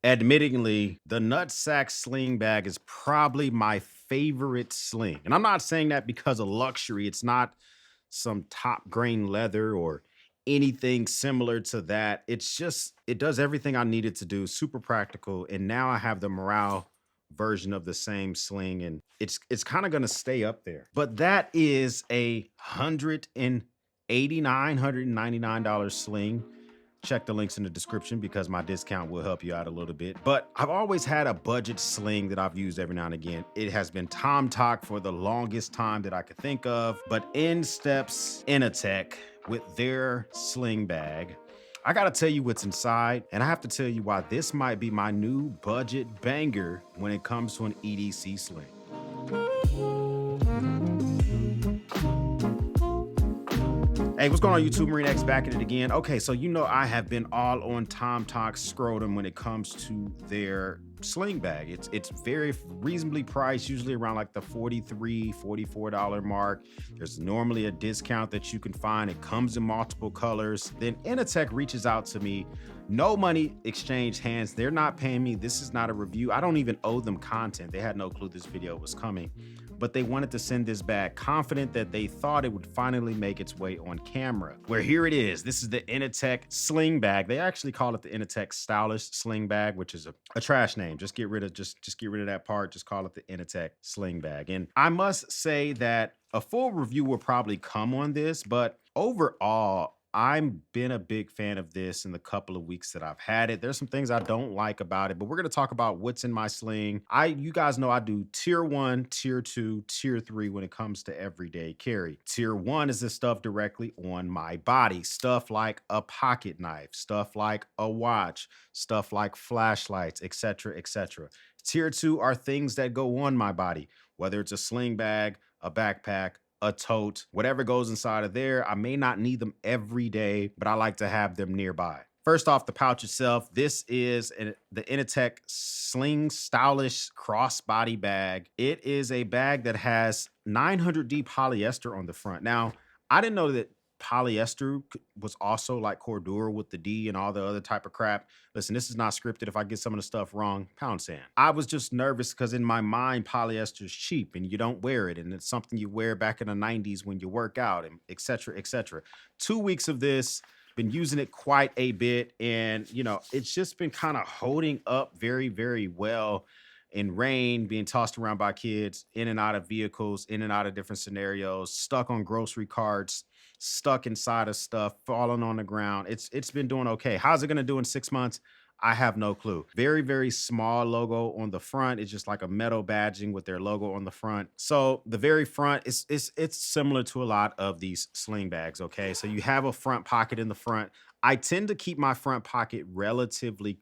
Admittingly, the nutsack sling bag is probably my favorite sling. And I'm not saying that because of luxury. It's not some top grain leather or anything similar to that. It's just, it does everything I needed to do, super practical. And now I have the morale version of the same sling, and it's kind of gonna stay up there. But that is a $199 sling. Check the links in the description because my discount will help you out a little bit. But I've always had a budget sling that I've used every now and again. It has been Tom Talk for the longest time that I could think of, but in steps Inateck with their sling bag. I gotta tell you what's inside, and I have to tell you why this might be my new budget banger when it comes to an EDC sling. Hey, what's going on YouTube? Marine X back at it again. Okay, so you know I have been all on Tom Talk scrotum when it comes to their sling bag. It's very reasonably priced, usually around like the $43, $44 mark. There's normally a discount that you can find. It comes in multiple colors. Then Inateck reaches out to me. No money exchanged hands. They're not paying me. This is not a review. I don't even owe them content. They had no clue this video was coming, but they wanted to send this back, confident that they thought it would finally make its way on camera. Where here it is. This is the Inateck sling bag. They actually call it the Inateck stylish sling bag, which is a trash name. Just get rid of that part. Just call it the Inateck sling bag. And I must say that a full review will probably come on this, but overall, I've been a big fan of this in the couple of weeks that I've had it. There's some things I don't like about it, but we're going to talk about what's in my sling. You guys know I do tier 1, tier 2, tier 3 when it comes to everyday carry. Tier 1 is the stuff directly on my body. Stuff like a pocket knife, stuff like a watch, stuff like flashlights, etc., etc. Tier 2 are things that go on my body, whether it's a sling bag, a backpack, a tote, whatever goes inside of there. I may not need them every day, but I like to have them nearby. First off, the pouch itself. This is the Inateck Sling Stylish Crossbody Bag. It is a bag that has 900D polyester on the front. Now, I didn't know that polyester was also like Cordura with the D and all the other type of crap. Listen, this is not scripted. If I get some of the stuff wrong, pound sand. I was just nervous because in my mind, polyester is cheap and you don't wear it. And it's something you wear back in the 90s when you work out and et cetera, et cetera. 2 weeks of this, been using it quite a bit. And, you know, it's just been kind of holding up very, very well in rain, being tossed around by kids, in and out of vehicles, in and out of different scenarios, stuck on grocery carts, stuck inside of stuff, falling on the ground. It's been doing okay. How's it gonna do in 6 months? I have no clue. Very, very small logo on the front. It's just like a metal badging with their logo on the front. So the very front it's similar to a lot of these sling bags. Okay, so you have a front pocket in the front. I tend to keep my front pocket relatively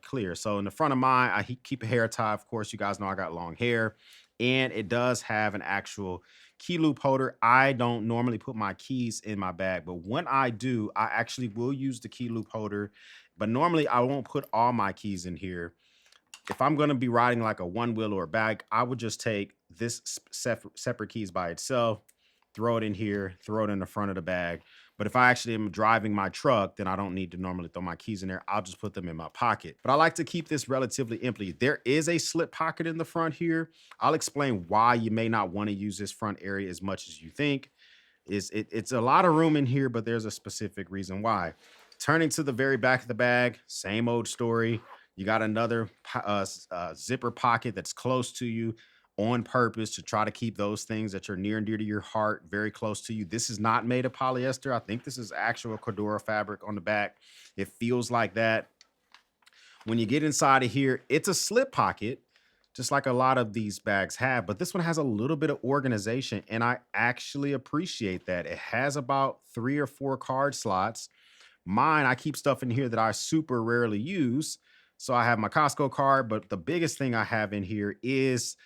clear. So in the front of mine, I keep a hair tie. Of course, you guys know I got long hair, and it does have an actual key loop holder. I don't normally put my keys in my bag, but when I do, I actually will use the key loop holder. But normally I won't put all my keys in here. If I'm going to be riding like a one wheel or a bag, I would just take this separate keys by itself, throw it in here, throw it in the front of the bag. But if I actually am driving my truck, then I don't need to normally throw my keys in there. I'll just put them in my pocket. But I like to keep this relatively empty. There is a slip pocket in the front here. I'll explain why you may not want to use this front area as much as you think. It's a lot of room in here, but there's a specific reason why. Turning to the very back of the bag, same old story. You got another zipper pocket that's close to you on purpose to try to keep those things that are near and dear to your heart very close to you. This is not made of polyester. I think this is actual Cordura fabric on the back. It feels like that. When you get inside of here, it's a slip pocket, just like a lot of these bags have, but this one has a little bit of organization, and I actually appreciate that. It has about 3 or 4 card slots. Mine, I keep stuff in here that I super rarely use. So I have my Costco card, but the biggest thing I have in here is,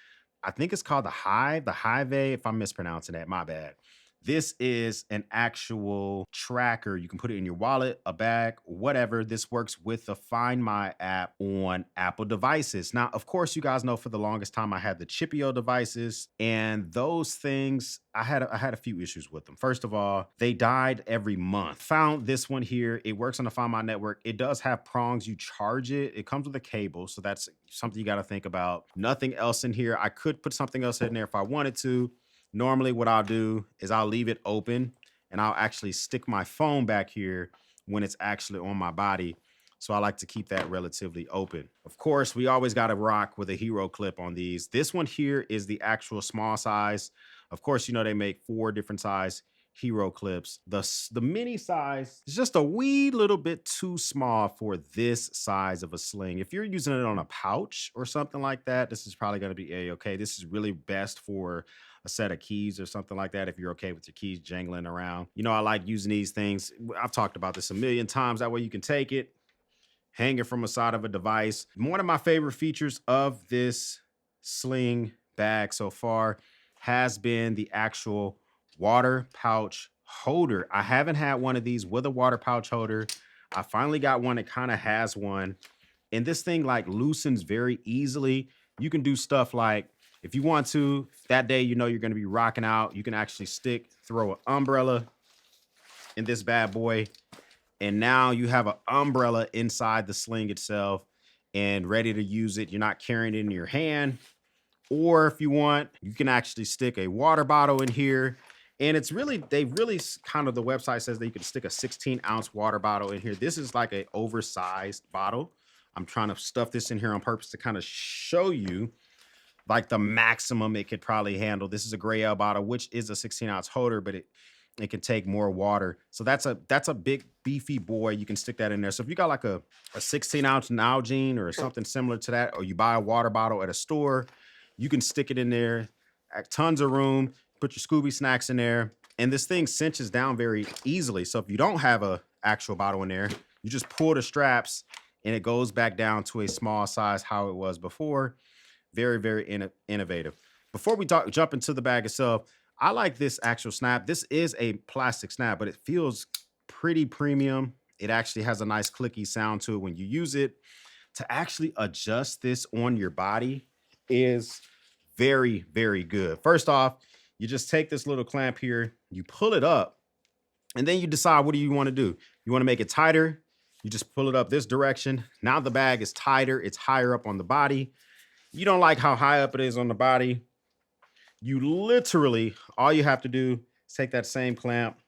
I think it's called the Hive A, if I'm mispronouncing that, my bad. This is an actual tracker. You can put it in your wallet, a bag, whatever. This works with the Find My app on Apple devices. Now, of course, you guys know for the longest time I had the Chipio devices, and those things I had a few issues with them. First of all, they died every month. Found this one here. It works on the Find My network. It does have prongs. You charge it. It comes with a cable, so that's something you got to think about. Nothing else in here. I could put something else in there if I wanted to. Normally, what I'll do is I'll leave it open and I'll actually stick my phone back here when it's actually on my body. So I like to keep that relatively open. Of course, we always got to rock with a hero clip on these. This one here is the actual small size. Of course, you know, they make 4 different size hero clips. The mini size is just a wee little bit too small for this size of a sling. If you're using it on a pouch or something like that, this is probably going to be a-okay. This is really best for a set of keys or something like that, if you're okay with your keys jangling around. You know, I like using these things. I've talked about this a million times. That way you can take it, hang it from a side of a device. One of my favorite features of this sling bag so far has been the actual water pouch holder. I haven't had one of these with a water pouch holder. I finally got one that kind of has one. And this thing like loosens very easily. You can do stuff like, if you want to, that day, you know, you're going to be rocking out, you can actually throw an umbrella in this bad boy. And now you have an umbrella inside the sling itself and ready to use it. You're not carrying it in your hand. Or if you want, you can actually stick a water bottle in here. And it's really, the website says that you can stick a 16-ounce water bottle in here. This is like an oversized bottle. I'm trying to stuff this in here on purpose to kind of show you like the maximum it could probably handle. This is a Gray L bottle, which is a 16-ounce holder, but it can take more water. So that's a big beefy boy. You can stick that in there. So if you got like a 16-ounce Nalgene or something similar to that, or you buy a water bottle at a store, you can stick it in there. Tons of room. Put your Scooby snacks in there. And this thing cinches down very easily. So if you don't have a actual bottle in there, you just pull the straps and it goes back down to a small size how it was before. Very, very innovative. Before we jump into the bag itself, I like this actual snap. This is a plastic snap, but it feels pretty premium. It actually has a nice clicky sound to it when you use it. To actually adjust this on your body is very, very good. First off, you just take this little clamp here, you pull it up, and then you decide, what do you want to do? You want to make it tighter? You just pull it up this direction. Now the bag is tighter. It's higher up on the body. You don't like how high up it is on the body. You literally, all you have to do is take that same clamp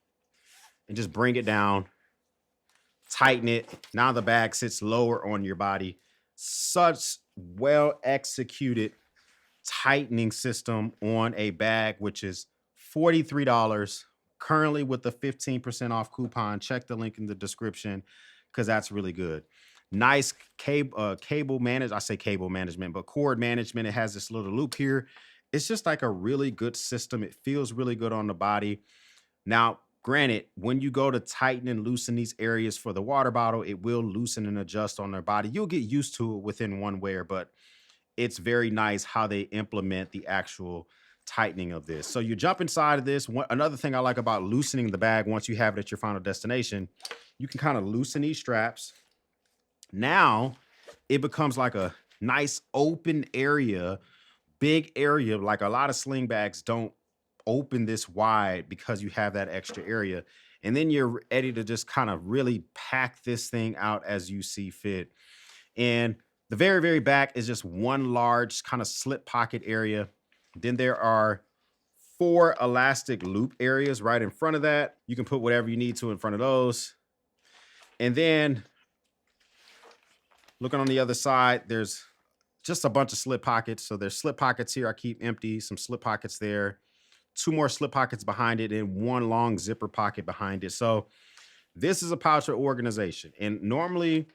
and just bring it down, tighten it. Now the bag sits lower on your body. Such well executed tightening system on a bag, which is $43 currently with the 15% off coupon. Check the link in the description because that's really good. Nice cable management. I say cable management, but cord management. It has this little loop here. It's just like a really good system. It feels really good on the body. Now, granted, when you go to tighten and loosen these areas for the water bottle, it will loosen and adjust on their body. You'll get used to it within one wear, but it's very nice how they implement the actual tightening of this. So you jump inside of this. Another thing I like about loosening the bag once you have it at your final destination, you can kind of loosen these straps. Now it becomes like a nice open area, big area. Like a lot of sling bags don't open this wide because you have that extra area. And then you're ready to just kind of really pack this thing out as you see fit. And the very, very back is just one large kind of slip pocket area. Then there are 4 elastic loop areas right in front of that. You can put whatever you need to in front of those. And then looking on the other side, there's just a bunch of slip pockets. So there's slip pockets here I keep empty, some slip pockets there, 2 more slip pockets behind it, and 1 long zipper pocket behind it. So this is a pouch for organization. And normally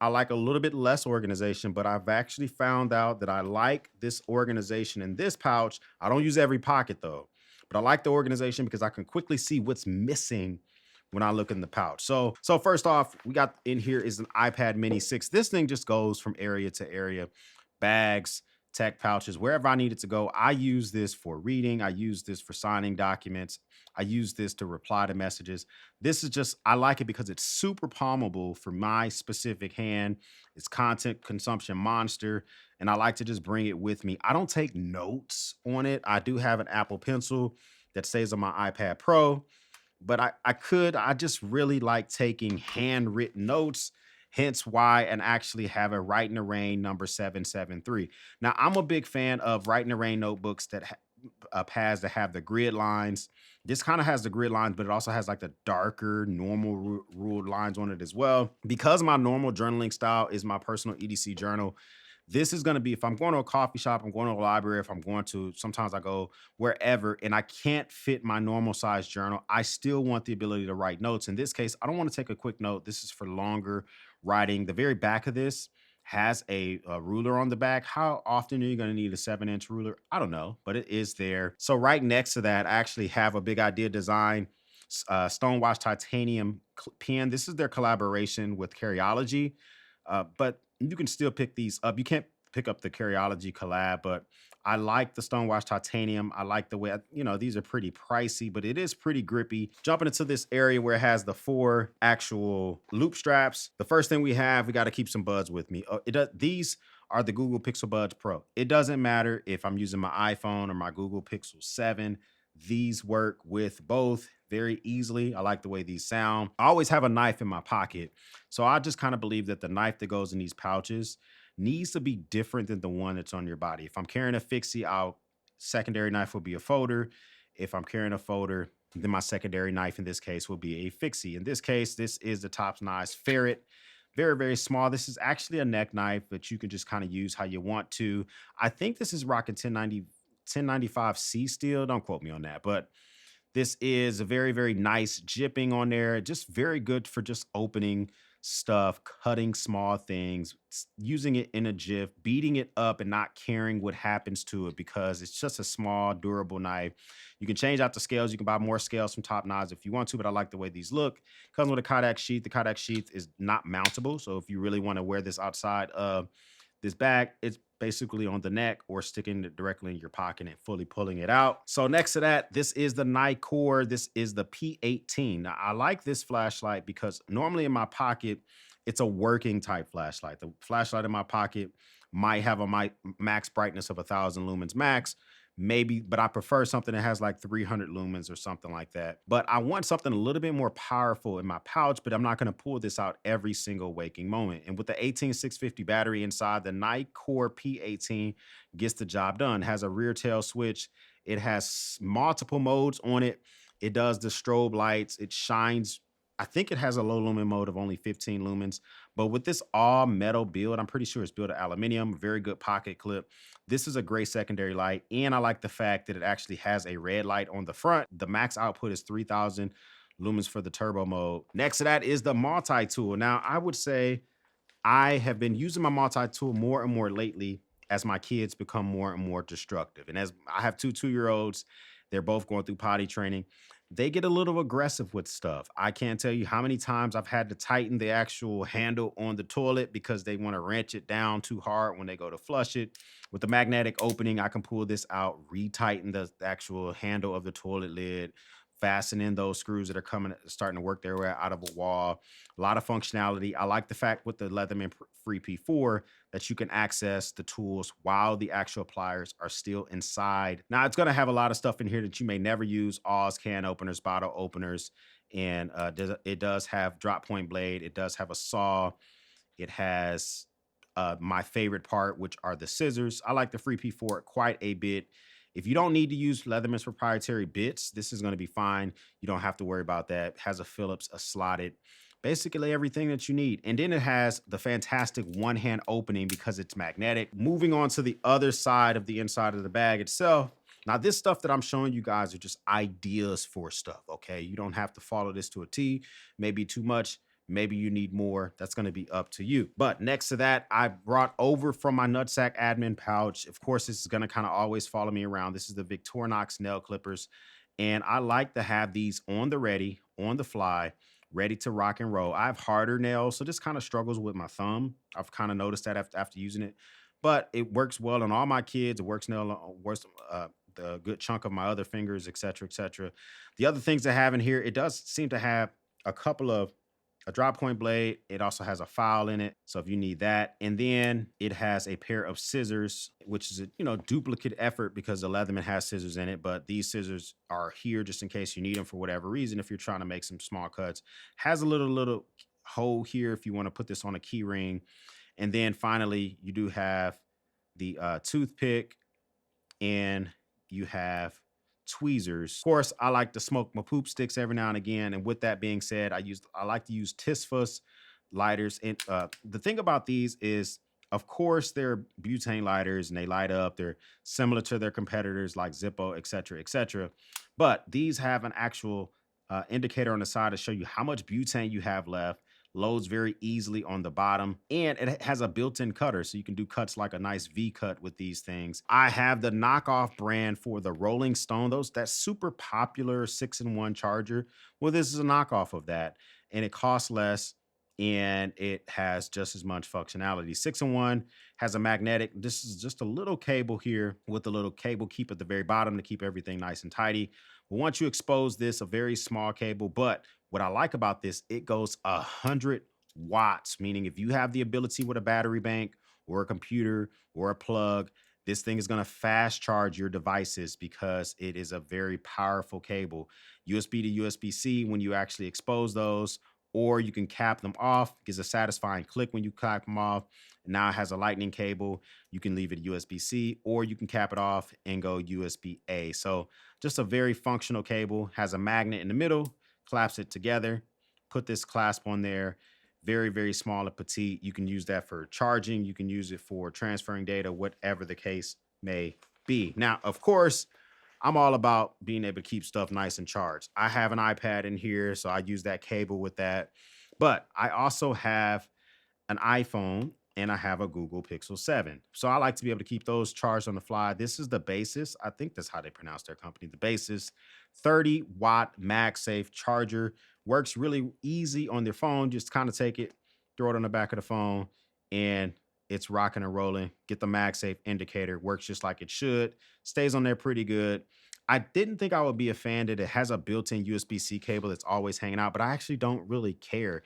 I like a little bit less organization, but I've actually found out that I like this organization in this pouch. I don't use every pocket though, but I like the organization because I can quickly see what's missing when I look in the pouch. So first off, we got in here is an iPad mini 6. This thing just goes from area to area. Bags, tech pouches, wherever I need it to go. I use this for reading. I use this for signing documents. I use this to reply to messages. This is just, I like it because it's super palmable for my specific hand. It's content consumption monster. And I like to just bring it with me. I don't take notes on it. I do have an Apple Pencil that stays on my iPad Pro, but I just really like taking handwritten notes, hence why, and actually have a Write in the Rain number 773. Now, I'm a big fan of Write in the Rain notebooks that pads that have the grid lines. This kind of has the grid lines, but it also has like the darker normal ruled lines on it as well. Because my normal journaling style is my personal EDC journal, this is going to be, if I'm going to a coffee shop, I'm going to a library, if I'm going to, sometimes I go wherever and I can't fit my normal size journal, I still want the ability to write notes. In this case, I don't want to take a quick note. This is for longer writing. The very back of this has a ruler on the back. How often are you going to need a 7-inch ruler? I don't know, but it is there. So right next to that, I actually have a Big Idea Design Stonewashed titanium pen. This is their collaboration with Carryology, but you can still pick these up. You can't pick up the Carryology collab, but I like the Stonewashed titanium. I like the way, these are pretty pricey, but it is pretty grippy. Jumping into this area where it has the 4 actual loop straps. The first thing we got to keep some buds with me. These are the Google Pixel Buds Pro. It doesn't matter if I'm using my iPhone or my Google Pixel 7. These work with both very easily. I like the way these sound. I always have a knife in my pocket. So I just kind of believe that the knife that goes in these pouches needs to be different than the one that's on your body. If I'm carrying a fixie, secondary knife will be a folder. If I'm carrying a folder, then my secondary knife in this case will be a fixie. In this case, this is the Top Knives Ferret. Very, very small. This is actually a neck knife, but you can just kind of use how you want to. I think this is rocking 1095C steel. Don't quote me on that, but this is a very, very nice jipping on there. Just very good for just opening stuff, cutting small things, using it in a jiff, beating it up and not caring what happens to it because it's just a small, durable knife. You can change out the scales. You can buy more scales from Top Knives if you want to, but I like the way these look. Comes with a Kodak sheath. The Kodak sheath is not mountable. So if you really want to wear this outside of this bag, it's basically on the neck or sticking it directly in your pocket and fully pulling it out. So next to that, this is the Nikkor. This is the P18. Now, I like this flashlight because normally in my pocket, it's a working type flashlight. The flashlight in my pocket might have a max brightness of 1,000 lumens max, maybe, but I prefer something that has like 300 lumens or something like that. But I want something a little bit more powerful in my pouch, but I'm not going to pull this out every single waking moment. And with the 18650 battery inside, the Nikkor P18 gets the job done. It has a rear tail switch. It has multiple modes on it. It does the strobe lights. It shines. I think it has a low lumen mode of only 15 lumens, but with this all metal build, I'm pretty sure it's built of aluminum, very good pocket clip. This is a great secondary light. And I like the fact that it actually has a red light on the front. The max output is 3000 lumens for the turbo mode. Next to that is the multi-tool. Now I would say I have been using my multi-tool more and more lately as my kids become more and more destructive. And as I have 2 2-year-olds, they're both going through potty training. They get a little aggressive with stuff. I can't tell you how many times I've had to tighten the actual handle on the toilet because they want to wrench it down too hard when they go to flush it. With the magnetic opening, I can pull this out, retighten the actual handle of the toilet lid, fasten in those screws that are starting to work their way out of a wall. A lot of functionality. I like the fact with the Leatherman Free P4 that you can access the tools while the actual pliers are still inside. Now, it's going to have a lot of stuff in here that you may never use: Oz can openers, bottle openers, and it does have drop point blade. It does have a saw. It has my favorite part, which are the scissors. I like the Free P4 quite a bit. If you don't need to use Leatherman's proprietary bits, this is going to be fine. You don't have to worry about that. It has a Phillips, a slotted, basically everything that you need. And then it has the fantastic one-hand opening because it's magnetic. Moving on to the other side of the inside of the bag itself. Now, this stuff that I'm showing you guys are just ideas for stuff, okay? You don't have to follow this to a T, maybe too much. Maybe you need more. That's going to be up to you. But next to that, I brought over from my Nutsack admin pouch. Of course, this is going to kind of always follow me around. This is the Victorinox nail clippers. And I like to have these on the ready, on the fly, ready to rock and roll. I have harder nails, so this kind of struggles with my thumb. I've kind of noticed that after using it. but it works well on all my kids. It works now, works the good chunk of my other fingers, et cetera, et cetera. The other things I have in here, it does seem to have a couple of a drop point blade. It also has a file in it. So if you need that, and then it has a pair of scissors, which is a, duplicate effort because the Leatherman has scissors in it, but these scissors are here just in case you need them for whatever reason. If you're trying to make some small cuts, has a little hole here if you want to put this on a key ring. And then finally, you do have the toothpick, and you have tweezers. Of course, I like to smoke my poop sticks every now and again. And with that being said, I like to use Tisfus lighters. And the thing about these is, of course, they're butane lighters and they light up. They're similar to their competitors like Zippo, et cetera, et cetera. But these have an actual indicator on the side to show you how much butane you have left. Loads very easily on the bottom, and it has a built-in cutter, so you can do cuts like a nice V cut with these things. I have the knockoff brand for the Rolling Stone, that super popular 6-in-1 charger. Well, this is a knockoff of that, and it costs less, and it has just as much functionality. 6-in-1 has a magnetic. This is just a little cable here with a little cable keep at the very bottom to keep everything nice and tidy. But once you expose this, a very small cable, but what I like about this, it goes 100 watts, meaning if you have the ability with a battery bank or a computer or a plug, this thing is going to fast charge your devices because it is a very powerful cable. USB to USB-C when you actually expose those, or you can cap them off. It gives a satisfying click when you cap them off. Now it has a lightning cable. You can leave it USB-C, or you can cap it off and go USB-A. So just a very functional cable, has a magnet in the middle, clasp it together, put this clasp on there. Very, very small and petite. You can use that for charging. You can use it for transferring data, whatever the case may be. Now, of course, I'm all about being able to keep stuff nice and charged. I have an iPad in here, so I use that cable with that. But I also have an iPhone and I have a Google Pixel 7. So I like to be able to keep those charged on the fly. This is the Basis. I think that's how they pronounce their company, the Basis. 30-watt MagSafe charger. Works really easy on their phone. Just kind of take it, throw it on the back of the phone, and it's rocking and rolling. Get the MagSafe indicator. Works just like it should. Stays on there pretty good. I didn't think I would be a fan that it has a built-in USB-C cable that's always hanging out, but I actually don't really care.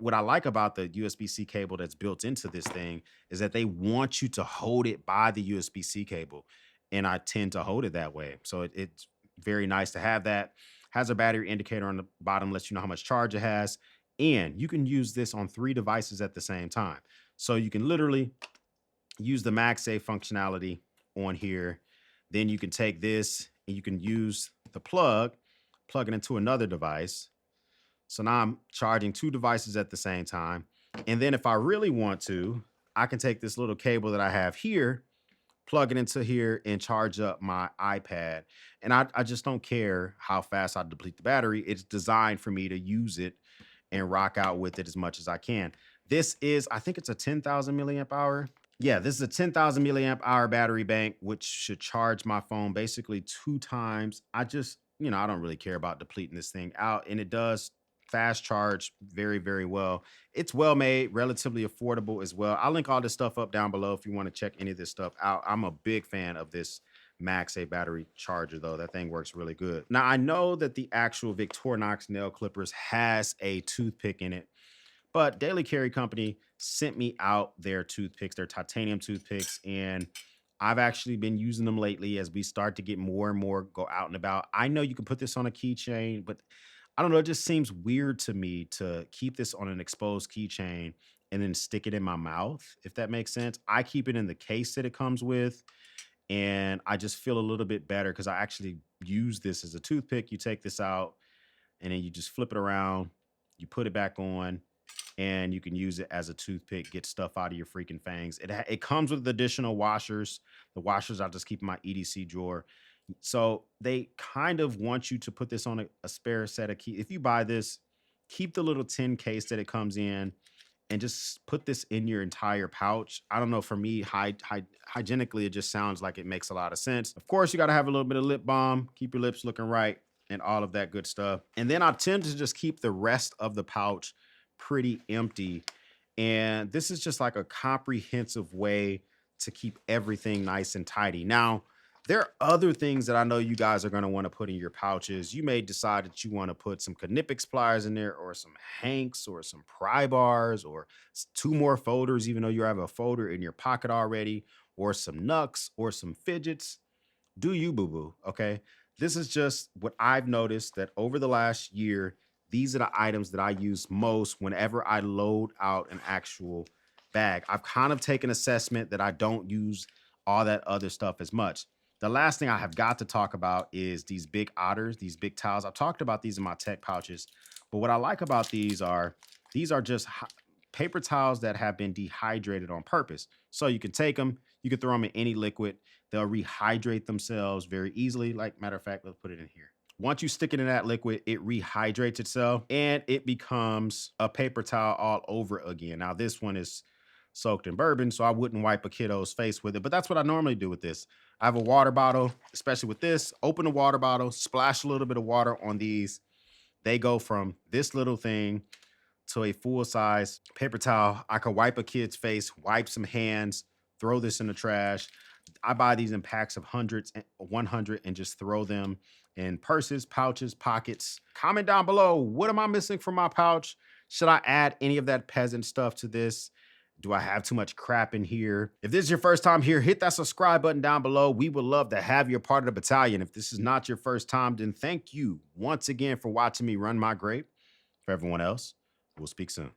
What I like about the USB-C cable that's built into this thing is that they want you to hold it by the USB-C cable, and I tend to hold it that way. So it's very nice to have that. Has a battery indicator on the bottom, lets you know how much charge it has, and you can use this on 3 devices at the same time. So you can literally use the MagSafe functionality on here. Then you can take this and you can use the plug it into another device. So now I'm charging 2 devices at the same time. And then if I really want to, I can take this little cable that I have here, plug it into here, and charge up my iPad. And I just don't care how fast I deplete the battery. It's designed for me to use it and rock out with it as much as I can. This is, I think it's a 10,000 milliamp hour. Yeah, this is a 10,000 milliamp hour battery bank, which should charge my phone basically 2 times. I just, I don't really care about depleting this thing out, and it does fast charge very, very well. It's well made, relatively affordable as well. I'll link all this stuff up down below if you want to check any of this stuff out. I'm a big fan of this MagSafe battery charger, though. That thing works really good. Now, I know that the actual Victorinox nail clippers has a toothpick in it, but Daily Carry Company sent me out their toothpicks, their titanium toothpicks, and I've actually been using them lately as we start to get more and more go out and about. I know you can put this on a keychain, but I don't know, it just seems weird to me to keep this on an exposed keychain and then stick it in my mouth, if that makes sense. I keep it in the case that it comes with, and I just feel a little bit better because I actually use this as a toothpick. You take this out, and then you just flip it around, you put it back on, and you can use it as a toothpick, get stuff out of your freaking fangs. It comes with additional washers. The washers I just keep in my EDC drawer. So they kind of want you to put this on a spare set of keys. If you buy this, keep the little tin case that it comes in and just put this in your entire pouch. I don't know, for me, hygienically, it just sounds like it makes a lot of sense. Of course, you got to have a little bit of lip balm, keep your lips looking right, and all of that good stuff. And then I tend to just keep the rest of the pouch pretty empty. And this is just like a comprehensive way to keep everything nice and tidy. Now, there are other things that I know you guys are going to want to put in your pouches. You may decide that you want to put some Knipex pliers in there, or some Hanks, or some pry bars, or two more folders, even though you have a folder in your pocket already, or some Nux, or some fidgets. Do you, boo boo? Okay. This is just what I've noticed, that over the last year, these are the items that I use most whenever I load out an actual bag. I've kind of taken assessment that I don't use all that other stuff as much. The last thing I have got to talk about is these big otters, these big towels. I've talked about these in my tech pouches, but what I like about these are just paper towels that have been dehydrated on purpose. So you can take them, you can throw them in any liquid. They'll rehydrate themselves very easily. Like, matter of fact, let's put it in here. Once you stick it in that liquid, it rehydrates itself and it becomes a paper towel all over again. Now, this one is soaked in bourbon, so I wouldn't wipe a kiddo's face with it, but that's what I normally do with this. I have a water bottle, especially with this. Open the water bottle, splash a little bit of water on these. They go from this little thing to a full-size paper towel. I can wipe a kid's face, wipe some hands, throw this in the trash. I buy these in packs of hundreds, 100, and just throw them in purses, pouches, pockets. Comment down below, what am I missing from my pouch? Should I add any of that peasant stuff to this? Do I have too much crap in here? If this is your first time here, hit that subscribe button down below. We would love to have you a part of the battalion. If this is not your first time, then thank you once again for watching me run my grape. For everyone else, we'll speak soon.